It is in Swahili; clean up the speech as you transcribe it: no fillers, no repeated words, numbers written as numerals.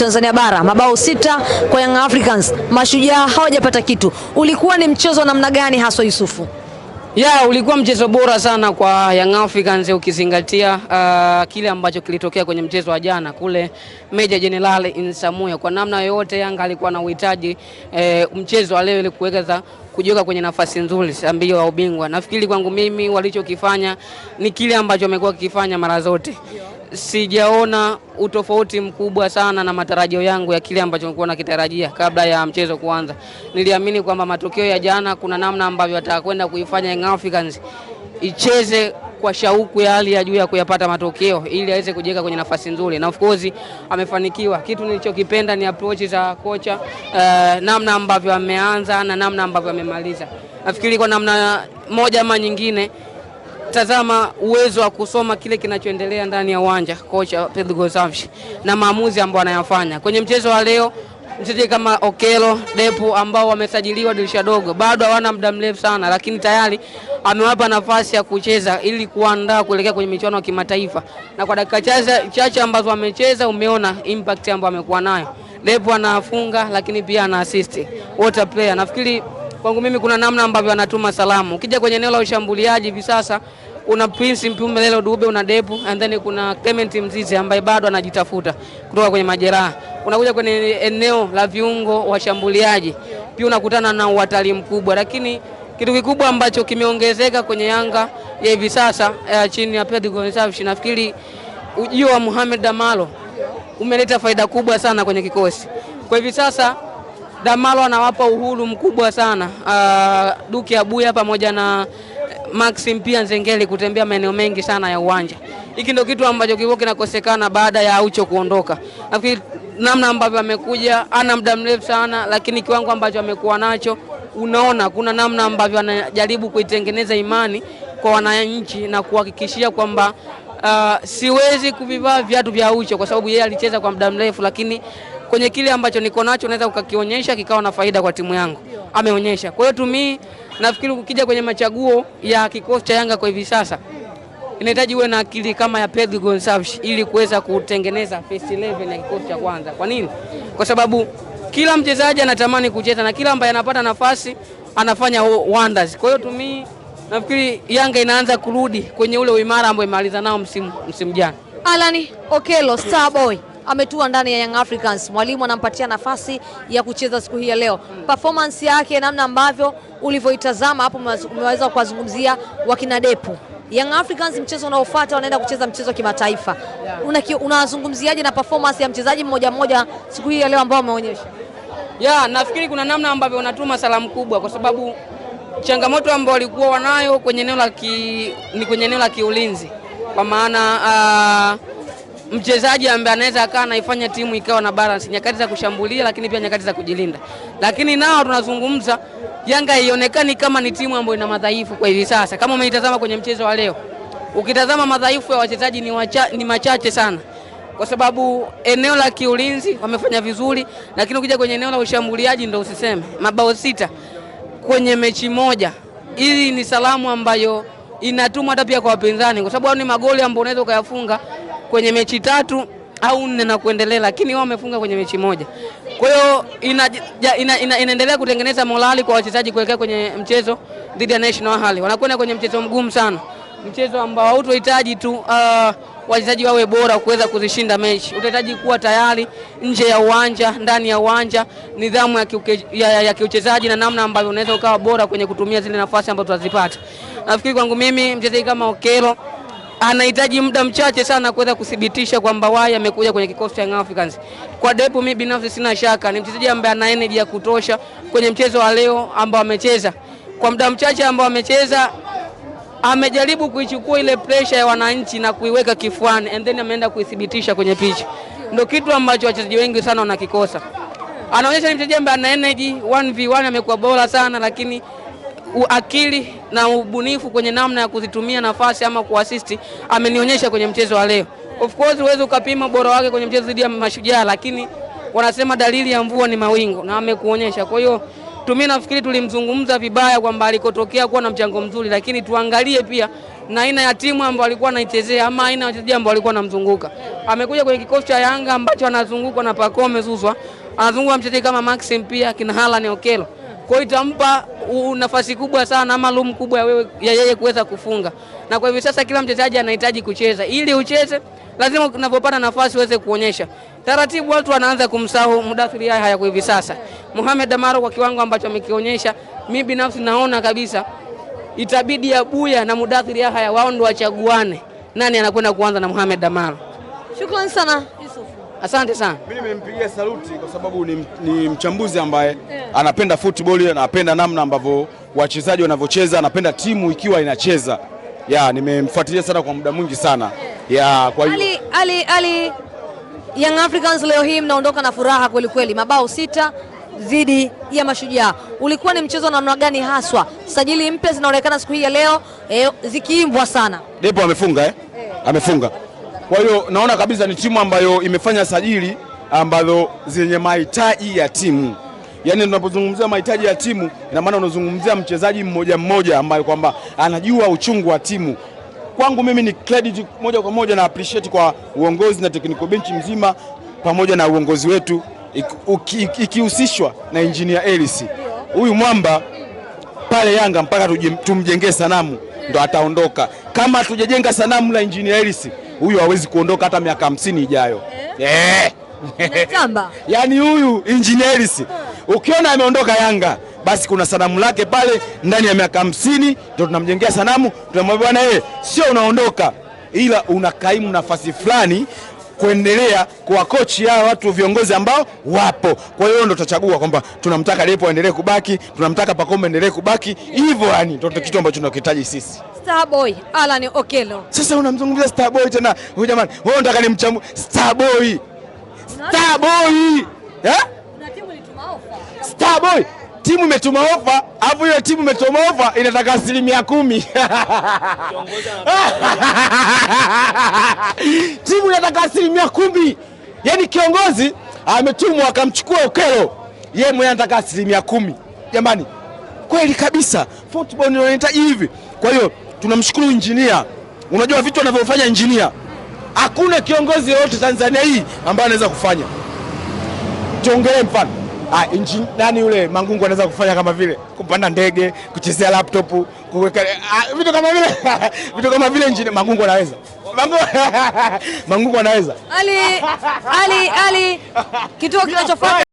Tanzania bara, mabao 6 kwa Young Africans. Mashujaa hawajapata kitu. Ulikuwa ni mchezo namna gani haswa Yusufu? Ulikuwa mchezo bora sana kwa Young Africans ukizingatia kile ambacho kilitokea kwenye mchezo wa jana kule Meja Jenerali Insamuya. Kwa namna yote Yanga alikuwa na uhitaji mchezo wa leo ili kuweza kujiweka kwenye nafasi nzuri mbio ya ubingwa. Nafikiri kwangu mimi walichokifanya ni kile ambacho wamekuwa kikifanya mara zote. Sijaona utofauti mkubwa sana na matarajio yangu ya kile ambacho nilikuwa nakitarajia kabla ya mchezo kuanza. Niliamini kwamba matokeo ya jana kuna namna ambavyo atakwenda kuifanya Young Africans icheze kwa shauku ya hali ya juu ya kuyapata matokeo ili aweze kujiweka kwenye nafasi nzuri, na of course amefanikiwa. Kitu nilichokipenda ni approach za kocha, namna ambavyo ameanza na namna ambavyo amemaliza. Nafikiri kwa namna moja ama nyingine, tazama uwezo wa kusoma kile kinachoendelea ndani ya uwanja kocha Pedro Gonçalves na maamuzi ambayo anayafanya kwenye mchezo wa leo. Mchezaji kama Okelo, Depo ambao wamesajiliwa dirisha dogo bado hawana muda mrefu sana, lakini tayari amewapa nafasi ya kucheza ili kuandaa kuelekea kwenye michuano ya kimataifa, na kwa dakika chache ambazo wamecheza umeona impact ambayo amekuwa nayo. Depo anafunga lakini pia ana assist. Water player. Nafikiri kwangu mimi kuna namna ambavyo anatuma salamu. Ukija kwenye eneo la ushambuliaji hivi sasa una Prince Mpumelelo Dube, una Depo, and then kuna Clement Mzize ambaye bado anajitafuta kutoka kwenye majeraha. Unakuja kwenye eneo la viungo washambuliaji pia unakutana na uhatari mkubwa, lakini kitu kikubwa ambacho kimeongezeka kwenye Yanga ya hivi sasa chini ya Pedro Gonçalves, nafikiri ujio wa Mohamed Damalo umeleta faida kubwa sana kwenye kikosi. Kwa hivi sasa Damalo anawapa uhuru mkubwa sana Duke Abuya pamoja na Maxim pia Nzengeli kutembea maeneo mengi sana ya uwanja. Hiki ndio kitu ambacho kilikuwa kinakosekana baada ya Aucho kuondoka. Nafikiri namna ambavyo amekuja ana muda mrefu sana, lakini kiwango ambacho amekuwa nacho unaona kuna namna ambavyo anajaribu kuitengeneza imani kwa wananchi na kuhakikishia kwamba siwezi kuvivaa viatu vya Aucho kwa sababu yeye alicheza kwa muda mrefu, lakini kwenye kile ambacho niko nacho naweza ukakionyesha kikawa na faida kwa timu yangu. Ameonyesha. Kwa hiyo tumi nafikiri ukija kwenye machaguo ya kikosi cha Yanga kwa hivi sasa inahitaji uwe na akili kama ya Pedro Gonçalves ili kuweza kutengeneza first 11 ya kikosi cha kwanza. Kwa nini? Kwa sababu kila mchezaji anatamani kucheza na kila ambaye anapata nafasi anafanya wonders. Kwa hiyo tumi nafikiri Yanga inaanza kurudi kwenye ule uimara ambao imaliza nao msimu jana. Alan Okelo Starboy ametua ndani ya Young Africans. Mwalimu anampatia nafasi ya kucheza siku hii ya leo. Performance yake namna ambavyo ulivyoitazama hapo umeweza kuzungumzia wakina Depo. Young Africans mchezo unaofuata wanaenda kucheza mchezo wa kimataifa. Unazungumziaje na performance ya mchezaji mmoja mmoja siku hii ya leo ambao umeonyesha? Nafikiri kuna namna ambavyo unatuma salamu kubwa kwa sababu changamoto ambayo walikuwa wanayo kwenye eneo la kiulinzi. Kwa maana mchezaji ambaye anaweza akaa naifanya timu ikawa na balance nyakati za kushambulia lakini pia nyakati za kujilinda. Lakini nao tunazungumza Yanga haionekani kama ni timu ambayo ina madhaifu kwa hivi sasa. Kama umeitazama kwenye mchezo wa leo, ukitazama madhaifu ya wachezaji ni machache sana. Kwa sababu eneo la kiulinzi wamefanya vizuri, lakini ukija kwenye eneo la ushambuliaji ndio usiseme. Mabao 6 kwenye mechi moja. Hili ni salamu ambayo inatumwa hata pia kwa wapinzani kwa sababu ni magoli ambayo unaweza ukayafunga kwenye mechi 3 au 4 na kuendelea, lakini wao wamefunga kwenye mechi moja. Kwa hiyo inaendelea kutengeneza morali kwa wachezaji kuelekea kwenye mchezo dhidi ya National Ahli. Wanakwenda kwenye mchezo mgumu sana. Mchezo ambao hautohitaji tu wachezaji wawe bora kuweza kuzishinda mechi. Utahitaji kuwa tayari nje ya uwanja, ndani ya uwanja, nidhamu ya kiuchezaji na namna ambavyo unaweza ukawa bora kwenye kutumia zile nafasi ambazo tutazipata. Nafikiri kwangu mimi mchezaji kama Okelo anahitaji muda mchache sana kuweza kudhibitisha kwamba wao amekuja kwenye kikosi cha Young Africans. Kwa Depo mimi binafsi sina shaka, ni mchezaji ambaye ana energy ya kutosha kwenye mchezo wa leo ambao amecheza. Kwa muda mchache ambao amecheza amejaribu kuichukua ile pressure ya wananchi na kuiweka kifuani and then ameenda kuithibitisha kwenye pitch. Ndio kitu ambacho wachezaji wengi sana wanakikosa. Anaonyesha ni mchezaji ambaye ana energy 1v1, amekuwa bora sana, lakini akili na ubunifu kwenye namna ya kuzitumia nafasi ama kuassist amenionyesha kwenye mchezo wa leo. Of course uwezo ukapima bora wake kwenye mchezo dhidi ya Mashujaa, lakini wanasema dalili ya mvua ni mawingu na amekuonyesha. Kwa hiyo nafikiri tulimzungumza vibaya kwamba alikotokea kuwa na mchango mzuri, lakini tuangalie pia na aina ya timu ambayo alikuwa anaichezea ama aina ya wachezaji ambao alikuwa anamzunguka. Amekuja kwenye kikosi cha Yanga ambacho anazungukwa na Pacome Zouzoua, anazungukwa mchezaji kama Maxim pia kina Halani Okello. Kwa hiyo itampa nafasi kubwa sana ama room kubwa ya yeye kuweza kufunga. Na kwa hivi sasa kila mchezaji anahitaji kucheza. Ili ucheze lazima unapopata nafasi uweze kuonyesha. Taratibu watu wanaanza kumsahau Mudathir Yahya kwa hivi sasa. Mohamed Damaro kwa kiwango ambacho amekionyesha, mimi binafsi naona kabisa itabidi Abuya na Mudathir Yahya wao ndio wachaguane nani anakwenda kuanza na Mohamed Damaro. Shukrani sana Yusuf. Asante sana. Mimi nimempigia saluti kwa sababu ni mchambuzi ambaye anapenda football, anapenda namna ambavyo wachezaji wanavyocheza, anapenda timu ikiwa inacheza. Nimemfuatilia sana kwa muda mwingi sana. Kwa hiyo Ali Young Africans leo hii mnaondoka na furaha kweli kweli, mabao 6 dhidi ya Mashujaa. Ulikuwa ni mchezo namna gani haswa? Sajili mpya zinaonekana siku hii ya leo zikiimbwa sana. Depo amefunga amefunga. Kwa hiyo naona kabisa ni timu ambayo imefanya sajili ambazo zenye mahitaji ya timu. Yaani tunapozungumzia mahitaji ya timu, ina maana unazungumzia mchezaji mmoja mmoja ambaye kwamba anajua uchungu wa timu. Kwangu mimi ni credit moja kwa moja na appreciate kwa uongozi na technical bench mzima pamoja na uongozi wetu ikihusishwa na engineer Ellis. Huyu mwamba pale Yanga mpaka tumjengee sanamu ndo ataondoka. Kama tujajenga sanamu la engineer Ellis, huyu hawezi kuondoka hata miaka 50 ijayo. Yaani huyu engineer Ellis ukiona ameondoka Yanga, basi kuna sanamu lake pale ndani ya miaka 50 ndio tunamjengea sanamu, tunamwambia bwana sio unaondoka, ila unakaimu nafasi fulani kuendelea kwa kochi ya watu viongozi ambao wapo. Kwa hiyo ndio tutachagua kwamba tunamtaka Depo aendelee kubaki, tunamtaka Pacome aendelee kubaki. Hivyo yani ndio kitu ambacho tunakihitaji sisi. Starboy Halani Okello. Sasa unamzungumzia Starboy tena. Huyu jamani, wewe unataka nimchamu Starboy? Starboy. Na timu ilituma ofa. Starboy, timu imetuma ofa, alafu hiyo timu imetuma ofa inataka 10%. Timu inataka 10%. Yaani kiongozi ametumwa akamchukua Okello, yeye mwenyewe anataka 10%. Jamani, kweli kabisa football ndio inahitaji hivi. Kwa hiyo tunamshukuru engineer. Unajua vitu anavyofanya engineer, hakuna kiongozi yote Tanzania hii ambaye anaweza kufanya. Tuongelee mfano. Nani yule Mangungu anaweza kufanya kama vile kupanda ndege, kuchezea laptop, kuweka vitu kama vile engineer Mangungu anaweza. Mangungu anaweza. Ali kituo kinachofuata